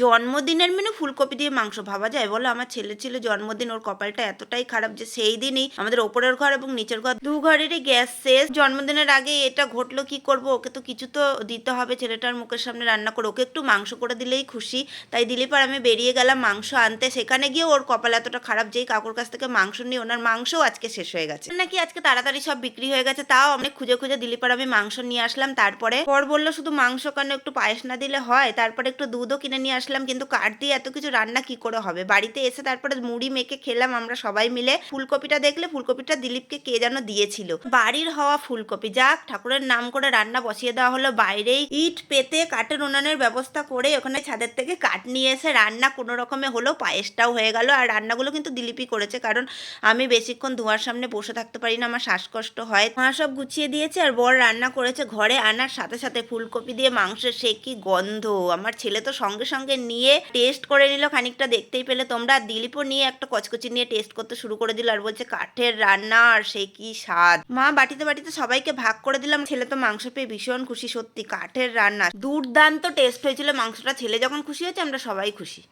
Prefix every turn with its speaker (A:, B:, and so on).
A: জন্মদিনের মেনু ফুলকপি দিয়ে মাংস, ভাবা যায় বলো? আমার ছেলের ছিল জন্মদিন, ওর কপালটা এতটাই খারাপ যে সেই দিনই আমাদের ওপরের ঘর এবং নিচের ঘর দু ঘরেরই গ্যাস শেষ। জন্মদিনের আগে এটা ঘটলো, কি করব, ওকে তো কিছু তো দিতে হবে, ছেলেটার মুখের সামনে রান্না করে ওকে একটু মাংস করে দিলেই খুশি। তাই দিলীপ আর আমি বেরিয়ে গেলাম মাংস আনতে। সেখানে গিয়ে ওর কপাল এতটা খারাপ, যেই কাকুর কাছ থেকে মাংস নিয়ে ওনার মাংসও আজকে শেষ হয়ে গেছে নাকি, আজকে তাড়াতাড়ি সব বিক্রি হয়ে গেছে। তাও অনেক খুঁজে খুঁজে দিলীপ আর আমি মাংস নিয়ে আসলাম। তারপরে পর বললো শুধু মাংস কেন, একটু পায়েস না দিলে হয়? তারপরে একটু দুধও কিনে নিয়ে আসলাম, কিন্তু কাঠ দিয়ে এত কিছু রান্না কি করে হবে? বাড়িতে এসে তারপরে মুড়ি মেখে খেলাম আমরা সবাই মিলে। ফুলকপিটা দেখলে, ফুলকপিটা দিলীপকে কে যেন দিয়েছিল, বাড়ির হওয়া ফুলকপি। যাক, ঠাকুরের নাম করে রান্না বসিয়ে দেওয়া হলো। বাইরেই ইট পেতে কাঠের উনানের ব্যবস্থা করে ওখানে ছাদের থেকে কাঠ নিয়ে এসে রান্না কোনো রকমে হলো, পায়েসটাও হয়ে গেল। আর রান্নাগুলো কিন্তু দিলীপই করেছে, কারণ আমি বেশিক্ষণ ধোঁয়ার সামনে বসে থাকতে পারি না, আমার শ্বাসকষ্ট হয়। মা সব গুছিয়ে দিয়েছে আর বর রান্না করেছে। ঘরে আনার সাথে সাথে ফুলকপি দিয়ে মাংসের সে কি গন্ধ! আমার ছেলে তো সঙ্গে সঙ্গে নিয়ে টেস্ট করে নিল, খানিকটা দেখতেই পেলে তোমরা। দিলীপও নিয়ে একটা কচকচি নিয়ে টেস্ট করতে শুরু করে দিল আর বলছে কাঠের রান্না আর সে কি স্বাদ। মা বাটিতে বাটিতে সবাইকে ভাগ করে দিলাম। ছেলে তো মাংস পেয়ে ভীষণ খুশি। সত্যি কাঠের রান্না দুর্দান্ত টেস্ট হয়েছিল মাংসটা। ছেলে যখন খুশি হয়েছে আমরা সবাই খুশি।